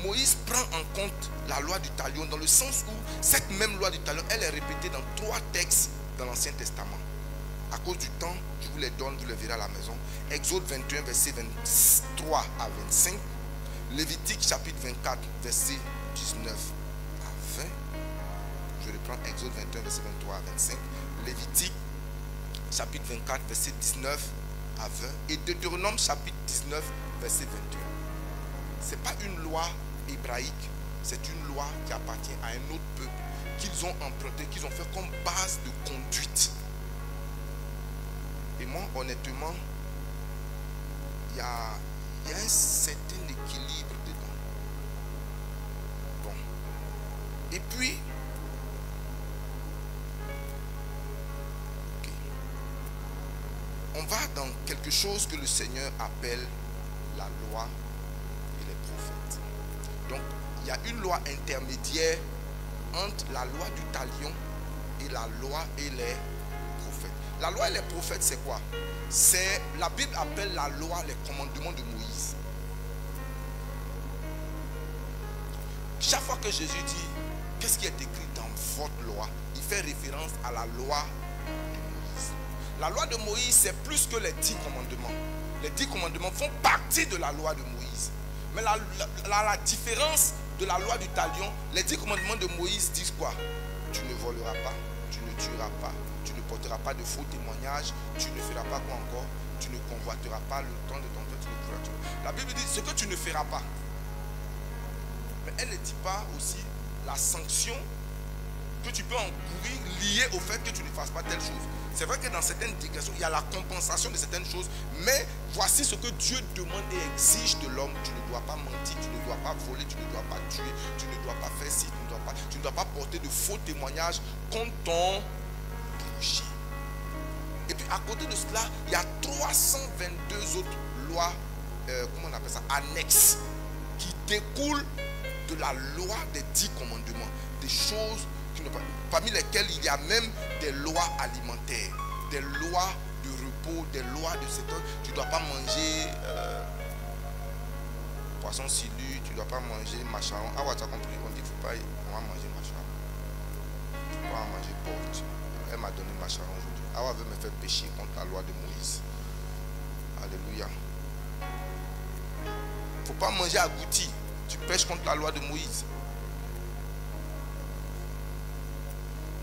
A: Moïse prend en compte la loi du talion dans le sens où cette même loi du talion, elle est répétée dans 3 textes dans l'Ancien Testament. À cause du temps, je vous les donne, vous les verrez à la maison. Exode 21, verset 23 à 25. Lévitique chapitre 24, verset 19 à 20. Je reprends Exode 21, verset 23 à 25. Lévitique chapitre 24, verset 19 à 20. Et Deutéronome chapitre 19, verset 21. Ce n'est pas une loi hébraïque, c'est une loi qui appartient à un autre peuple qu'ils ont emprunté, qu'ils ont fait comme base de conduite. Et moi, honnêtement, il y a un certain équilibre dedans. Bon. Et puis, on va dans quelque chose que le Seigneur appelle la loi et les prophètes. Donc, il y a une loi intermédiaire entre la loi du talion et la loi et les prophètes. La loi et les prophètes, c'est quoi? C'est, la Bible appelle la loi les commandements de Moïse. Chaque fois que Jésus dit, qu'est-ce qui est écrit dans votre loi? Il fait référence à la loi de Moïse. La loi de Moïse, c'est plus que les 10 commandements. Les 10 commandements font partie de la loi de Moïse. Mais la différence de la loi du talion, les 10 commandements de Moïse disent quoi? Tu ne voleras pas, tu ne tueras pas, tu ne porteras pas de faux témoignages, tu ne feras pas quoi encore? Tu ne convoiteras pas le temps de ton père, tu ne feras pas. La Bible dit ce que tu ne feras pas. Mais elle ne dit pas aussi la sanction que tu peux encourir liée au fait que tu ne fasses pas telle chose. C'est vrai que dans certaines digressions, il y a la compensation de certaines choses, mais voici ce que Dieu demande et exige de l'homme. Tu ne dois pas mentir, tu ne dois pas voler, tu ne dois pas tuer, tu ne dois pas faire ci, tu ne dois pas porter de faux témoignages contre ton péché. Et puis à côté de cela, il y a 322 autres lois, comment on appelle ça, annexes, qui découlent de la loi des 10 commandements, des choses qui ne pas, parmi lesquelles il y a même des lois alimentaires, des lois de repos, des lois de cette heure. Tu ne dois pas manger poisson silu, tu ne dois pas manger macharon. Ah ouais, tu as compris, on dit faut pas, on va manger macharon. Il ne faut pas manger porc. Elle m'a donné macharon aujourd'hui. Ah ouais, elle veut me faire pécher contre la loi de Moïse. Alléluia. Il ne faut pas manger agouti. Tu pêches contre la loi de Moïse.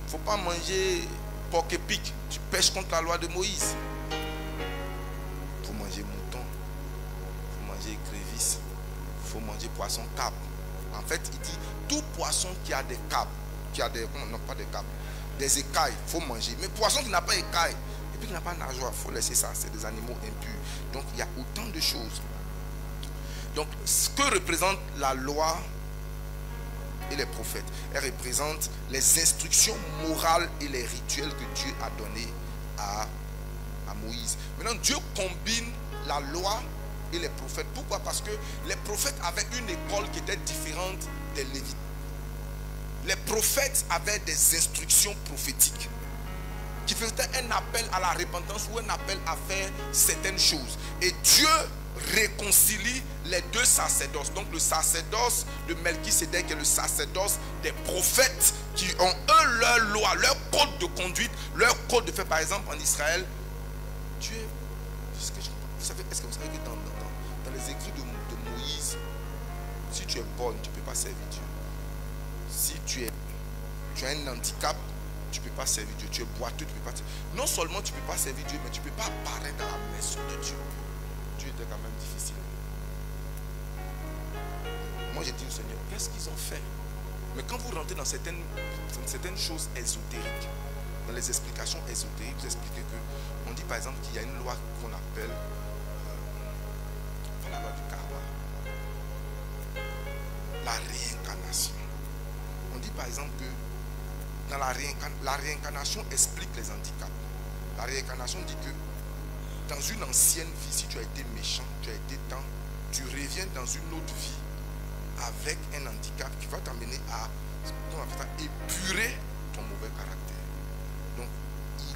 A: Il ne faut pas manger porc épic. Tu pêches contre la loi de Moïse. Il faut manger mouton. Il faut manger écrevisse. Il faut manger poisson cap. En fait, il dit tout poisson qui a des capes, qui a des, non pas des capes, des écailles, il faut manger. Mais poisson qui n'a pas écailles et puis qui n'a pas nageoire, il faut laisser ça. C'est des animaux impurs. Donc il y a autant de choses. Donc ce que représente la loi et les prophètes, elle représente les instructions morales et les rituels que Dieu a donnés à Moïse. Maintenant Dieu combine la loi et les prophètes. Pourquoi? Parce que les prophètes avaient une école qui était différente des Lévites. Les prophètes avaient des instructions prophétiques qui faisaient un appel à la repentance ou un appel à faire certaines choses. Et Dieu réconcilie les deux sacerdoces. Donc le sacerdoce de Melchisédek et le sacerdoce des prophètes qui ont eux leur loi, leur code de conduite, leur code de fait. Par exemple en Israël, Dieu, vous savez, est-ce que vous savez que dans les écrits de Moïse, si tu es borgne, tu ne peux pas servir Dieu. Si tu as un handicap, tu ne peux pas servir Dieu. Tu es boiteux, tu ne peux pas servir. Non seulement tu ne peux pas servir Dieu, mais tu ne peux pas apparaître dans la maison de Dieu. Dieu était quand même difficile. Moi j'ai dit au Seigneur, qu'est-ce qu'ils ont fait? Mais quand vous rentrez dans certaines choses ésotériques, dans les explications ésotériques, vous expliquez que, on dit par exemple qu'il y a une loi qu'on appelle la loi du karma, la réincarnation. On dit par exemple que dans la réincarnation explique les handicaps. La réincarnation dit que dans une ancienne vie, si tu as été méchant, tu as été tant, tu reviens dans une autre vie avec un handicap qui va t'amener à épurer ton mauvais caractère. Donc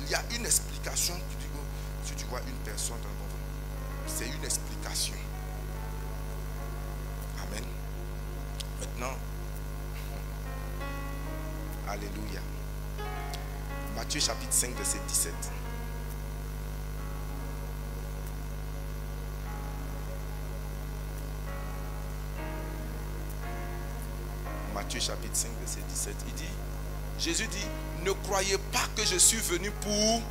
A: il y a une explication qui dit que si tu vois une personne dans ton vie, c'est une explication. Amen. Maintenant, alléluia. Matthieu chapitre 5 verset 17. Matthieu chapitre 5 verset 17. Il dit, Jésus dit, ne croyez pas que je suis venu pour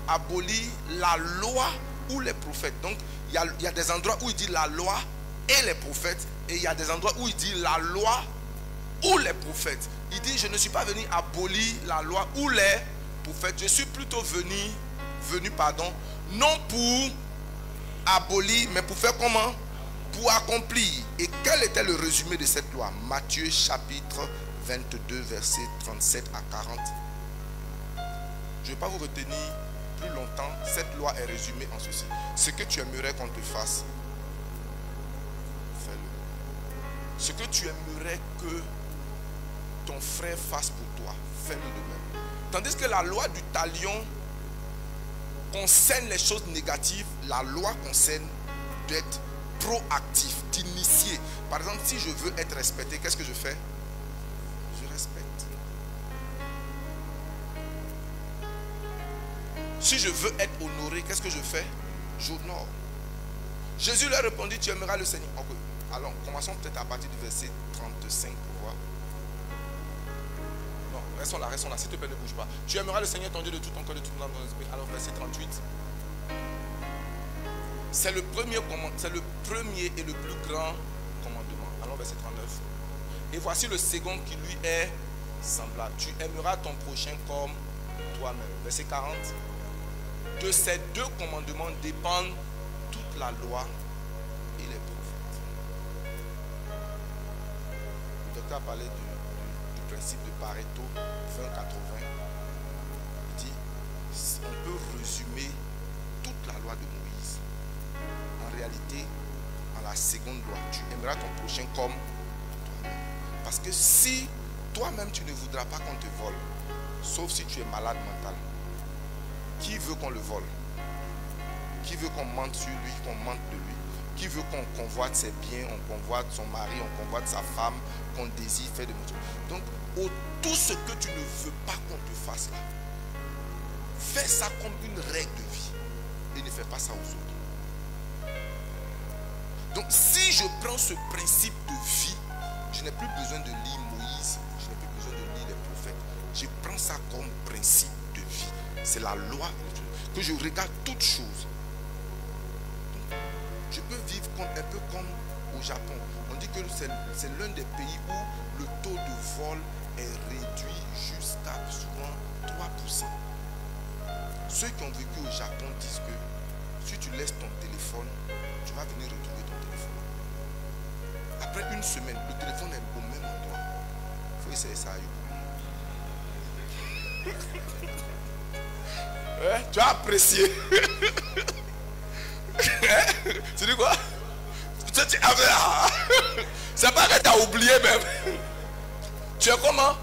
A: abolir la loi ou les prophètes. Donc il y a des endroits où il dit la loi et les prophètes, et il y a des endroits où il dit la loi ou les prophètes. Il dit, je ne suis pas venu abolir la loi ou les prophètes. Je suis plutôt venu, non pour abolir, mais pour faire comment? Pour accomplir. Et quel était le résumé de cette loi? Matthieu chapitre 22, versets 37 à 40. Je ne vais pas vous retenir plus longtemps. Cette loi est résumée en ceci. Ce que tu aimerais qu'on te fasse, fais-le. Ce que tu aimerais que ton frère fasse pour toi, fais-le de même. Tandis que la loi du talion concerne les choses négatives, la loi concerne d'être proactif, d'initier. Par exemple, si je veux être respecté, qu'est-ce que je fais? Je respecte. Si je veux être honoré, qu'est-ce que je fais? J'honore. Jésus leur répondit, tu aimeras le Seigneur. Okay. Alors, commençons peut-être à partir du verset 35 pour voir. Non, restons là, s'il te plaît, ne bouge pas. Tu aimeras le Seigneur ton Dieu de tout ton cœur, de tout ton âme, de ton esprit. Alors, verset 38. C'est le premier et le plus grand commandement. Alors, verset 39. Et voici le second qui lui est semblable. Tu aimeras ton prochain comme toi-même. Verset 40. De ces deux commandements dépendent toute la loi et les prophètes. Le docteur a parlé du principe de Pareto 20-80. Il dit, on peut résumer toute la loi de Moïse. En réalité, en la seconde loi, tu aimeras ton prochain comme toi-même. Parce que si toi-même tu ne voudras pas qu'on te vole, sauf si tu es malade mental, qui veut qu'on le vole? Qui veut qu'on mente sur lui, qu'on mente de lui? Qui veut qu'on convoite ses biens, on convoite son mari, on convoite sa femme, qu'on désire faire de choses. Donc, tout ce que tu ne veux pas qu'on te fasse là, fais ça comme une règle de vie et ne fais pas ça aux autres. Donc, si je prends ce principe de vie, je n'ai plus besoin de lire Moïse, je n'ai plus besoin de lire les prophètes. Je prends ça comme principe de vie. C'est la loi que je regarde toutes choses. Je peux vivre un peu comme au Japon. On dit que c'est l'un des pays où le taux de vol est réduit jusqu'à souvent 3%. Ceux qui ont vécu au Japon disent que si tu laisses ton téléphone, tu vas venir retrouver ton téléphone. Après une semaine, le téléphone est au même endroit. Il faut essayer ça à Yoko. Tu as apprécié. Tu dis quoi? C'est pas que tu as oublié même. Tu es comment?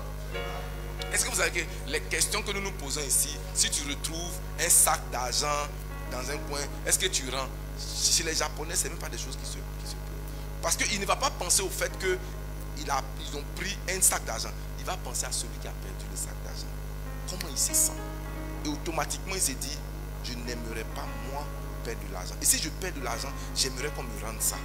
A: Est-ce que vous savez que les questions que nous nous posons ici, si tu retrouves un sac d'argent dans un coin, est-ce que tu rends? Chez les Japonais, ce n'est même pas des choses qui se posent. Parce qu'il ne va pas penser au fait qu'ils ont pris un sac d'argent. Il va penser à celui qui a perdu le sac d'argent. Comment il se sent? Et automatiquement, il s'est dit, je n'aimerais pas moi perdre de l'argent. Et si je perds de l'argent, j'aimerais qu'on me rende ça.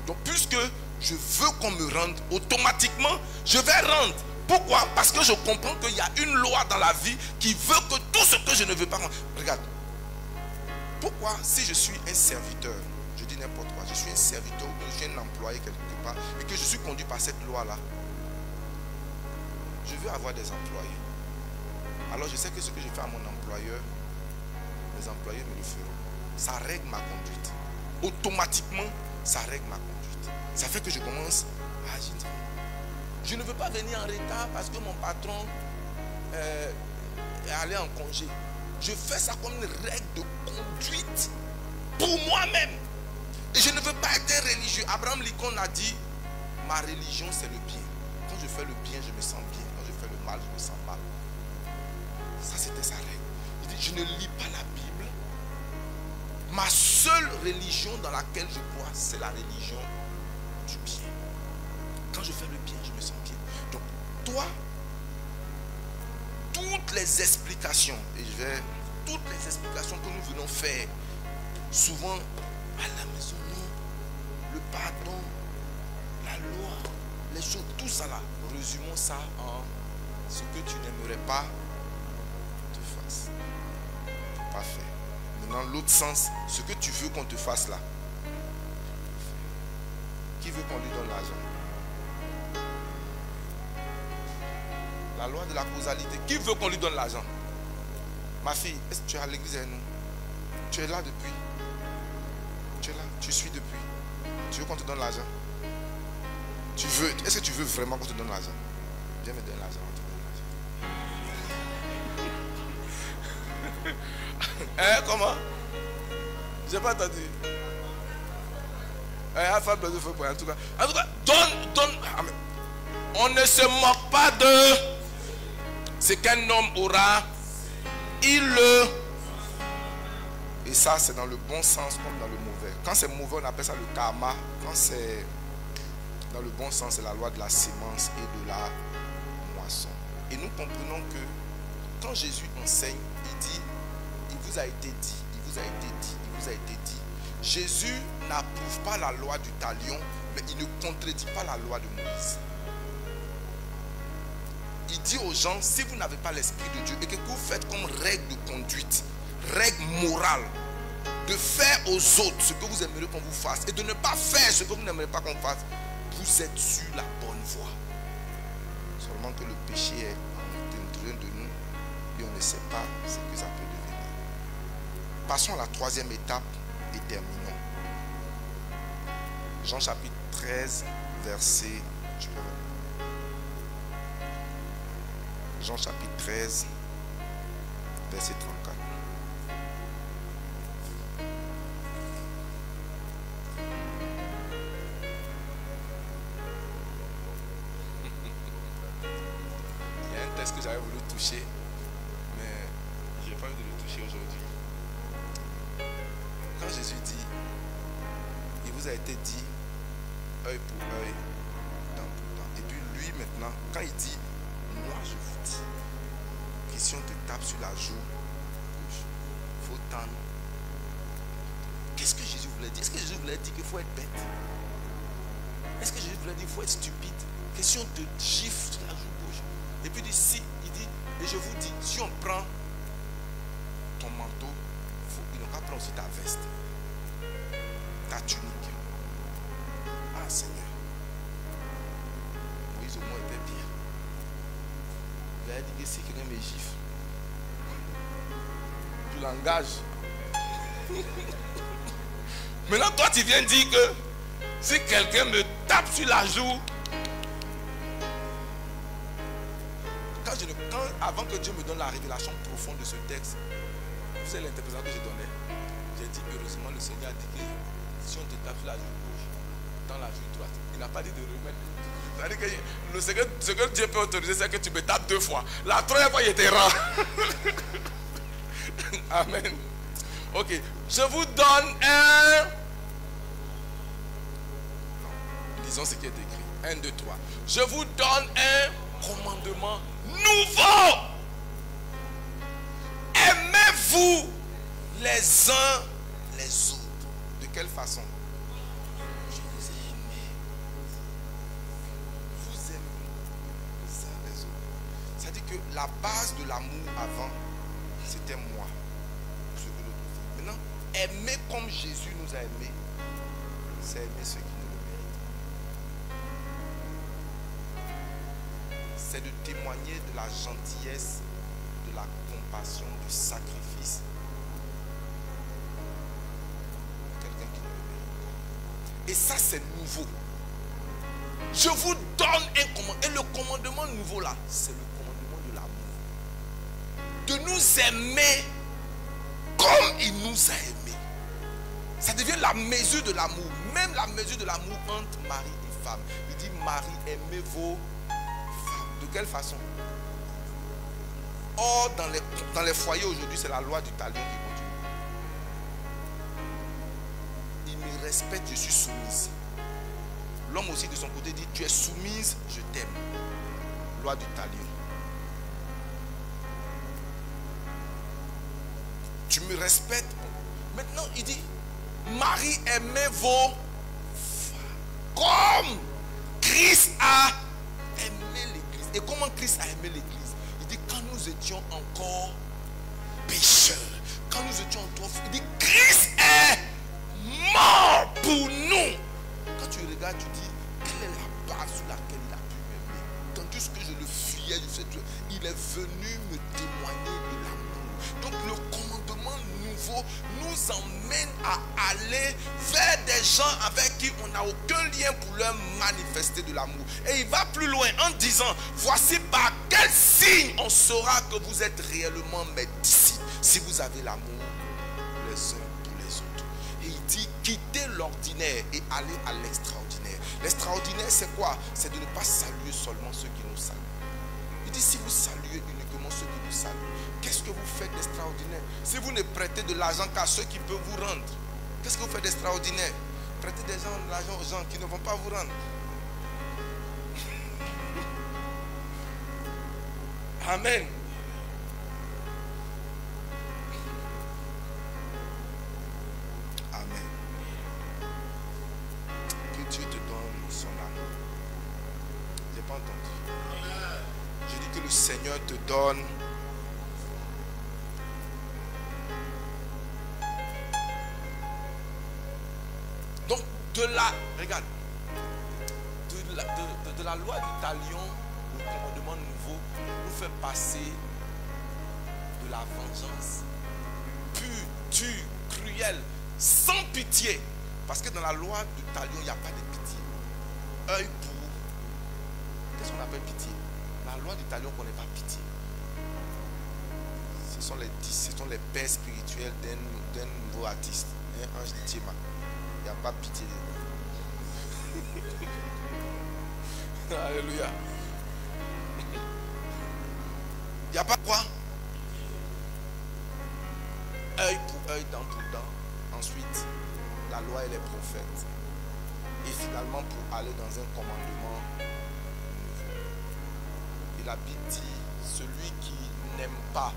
A: Donc, puisque je veux qu'on me rende, automatiquement, je vais rendre. Pourquoi? Parce que je comprends qu'il y a une loi dans la vie qui veut que tout ce que je ne veux pas rendre. Regarde. Pourquoi, si je suis un serviteur, je dis n'importe quoi, je suis un serviteur ou je suis un employé quelque part et que je suis conduit par cette loi-là, je veux avoir des employés. Alors je sais que ce que je fais à mon employeur, mes employés me le feront. Ça règle ma conduite. Automatiquement, ça règle ma conduite. Ça fait que je commence à agir. Je ne veux pas venir en retard parce que mon patron est allé en congé. Je fais ça comme une règle de conduite pour moi-même. Et je ne veux pas être religieux. Abraham Lincoln a dit, ma religion c'est le bien. Quand je fais le bien, je me sens bien. Quand je fais le mal, je me sens mal. Ça c'était sa règle. Il dit, je ne lis pas la Bible. Ma seule religion dans laquelle je crois, c'est la religion du bien. Quand je fais le bien, je me sens bien. Donc, toi, toutes les explications, toutes les explications que nous venons faire, souvent à la maison, non, le pardon, la loi, les choses, tout ça là, résumons ça en ce que tu n'aimerais pas te fasse. Pas fait. Maintenant, l'autre sens, ce que tu veux qu'on te fasse là. Qui veut qu'on lui donne l'argent? La loi de la causalité. Qui veut qu'on lui donne l'argent? Ma fille, est-ce que tu es à l'église avec nous? Tu es là depuis. Tu es là, tu suis depuis. Tu veux qu'on te donne l'argent? Tu veux, est-ce que tu veux vraiment qu'on te donne l'argent? Viens me donner l'argent, on te donne l'argent. Comment? J'ai pas entendu. En tout cas, donne. On ne se moque pas de ce qu'un homme aura. Il le. Et ça, c'est dans le bon sens comme dans le mauvais. Quand c'est mauvais, on appelle ça le karma. Quand c'est dans le bon sens, c'est la loi de la sémence et de la moisson. Et nous comprenons que quand Jésus enseigne, il dit, il vous a été dit, il vous a été dit, il vous a été dit. Jésus n'approuve pas la loi du talion, mais il ne contredit pas la loi de Moïse. Il dit aux gens, si vous n'avez pas l'Esprit de Dieu et que vous faites comme règle de conduite, règle morale, de faire aux autres ce que vous aimeriez qu'on vous fasse et de ne pas faire ce que vous n'aimeriez pas qu'on fasse, vous êtes sur la bonne voie. Seulement que le péché est en train de nous et on ne sait pas ce que ça peut devenir. Passons à la troisième étape et terminons. Jean chapitre 13, verset... Jean chapitre 13, verset 34. Il y a un texte que j'avais voulu toucher, mais je n'ai pas envie de le toucher aujourd'hui. Quand vous a été dit œil pour œil, dent pour dent. Et puis lui maintenant, quand il dit moi je vous dis, Christian te tape sur la joue gauche, il faut tendre. Qu'est-ce que Jésus voulait dire? Est-ce que Jésus voulait dire qu'il faut être bête? Est-ce que Jésus voulait dire qu'il faut être stupide? Question de gifle sur la joue gauche. Et puis il dit, si, il dit, et je vous dis, si on prend ton manteau, il n'a qu'à prendre aussi ta veste, ta tunique. Ah Seigneur, Moïse au moins était bien. Il a dit que si quelqu'un me gifle, tu l'engages. Maintenant toi tu viens dire que si quelqu'un me tape sur la joue, avant que Dieu me donne la révélation profonde de ce texte, vous savez l'interprétation que j'ai donnée. J'ai dit heureusement le Seigneur a dit que si on te tape sur la joue gauche, dans la joue droite, il n'a pas dit de remettre. C'est-à-dire que ce que Dieu peut autoriser, c'est que tu me tapes 2 fois. La 3e fois, il était rare. Amen. Ok. Je vous donne un. Non. Disons ce qui est écrit. 1, 2, 3. Je vous donne un commandement nouveau. Aimez-vous les uns les autres. De quelle façon? Je vous ai aimé. Vous aimez les uns les autres. C'est-à-dire que la base de l'amour avant, c'était moi. Ce que l'autre fait. Maintenant, aimer comme Jésus nous a aimés, c'est aimer ceux qui nous le méritent. C'est de témoigner de la gentillesse, de la compassion, du sacrifice. Quelqu'un qui nous le mérite. Et ça, c'est nouveau. Je vous donne un commandement. Et le commandement nouveau là, c'est le commandement de l'amour. De nous aimer comme il nous a aimés. Ça devient la mesure de l'amour. Même la mesure de l'amour entre mari et femme. Il dit, Marie, aimez vos femmes. De quelle façon? Or, dans les foyers aujourd'hui, c'est la loi du talion qui continue. Il me respecte, je suis soumise. L'homme aussi de son côté dit, tu es soumise, je t'aime. Loi du talion. Tu me respectes. Maintenant, il dit, Marie, aimez vos femmes comme Christ a aimé l'Église. Et comment Christ a aimé l'Église? Il dit, quand nous étions encore pécheurs, quand nous étions encore, il dit, Christ est mort pour nous. Quand tu regardes, tu dis, quelle est la base sur laquelle il a pu m'aimer? Tandis que je le fuyais, il est venu me témoigner de l'amour. Donc le commandement nouveau nous emmène à aller vers des gens avec qui on n'a aucun lien pour leur manifester de l'amour. Et il va plus loin en disant, voici par quel signe on saura que vous êtes réellement mes disciples, si vous avez l'amour les uns pour les autres. Et il dit, quittez l'ordinaire et allez à l'extraordinaire. L'extraordinaire, c'est quoi? C'est de ne pas saluer seulement ceux qui nous saluent. Il dit, si vous saluez uniquement ceux qui vous saluent, qu'est-ce que vous faites d'extraordinaire? Si vous ne prêtez de l'argent qu'à ceux qui peuvent vous rendre, qu'est-ce que vous faites d'extraordinaire? Prêtez de l'argent aux gens qui ne vont pas vous rendre. Amen. Amen. Que Dieu te donne son amour. Je n'ai pas entendu. Je dis que le Seigneur te donne donc regarde, de la loi du talion, le commandement nouveau nous fait passer de la vengeance pure, dure, cruelle, sans pitié. Parce que dans la loi du talion, il n'y a pas de pitié. Œil pour. Qu'est-ce qu'on appelle pitié? La loi du talion, on n'est pas pitié. Ce sont les pères spirituels d'un nouveau artiste, un ange de Théma. Il n'y a pas pitié dedans. Alléluia. Il n'y a pas quoi? Œil pour œil, dent pour dent. Ensuite, la loi et les prophètes. finalement pour aller dans un commandement nouveau. Et la Bible dit, celui qui n'aime pas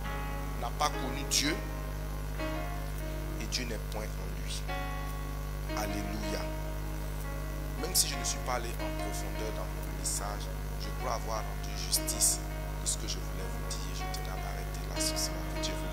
A: n'a pas connu Dieu et Dieu n'est point en lui. Alléluia. Même si je ne suis pas allé en profondeur dans mon message, je crois avoir rendu justice de ce que je voulais vous dire. Je tenais à m'arrêter là ce soir. Que Dieu vous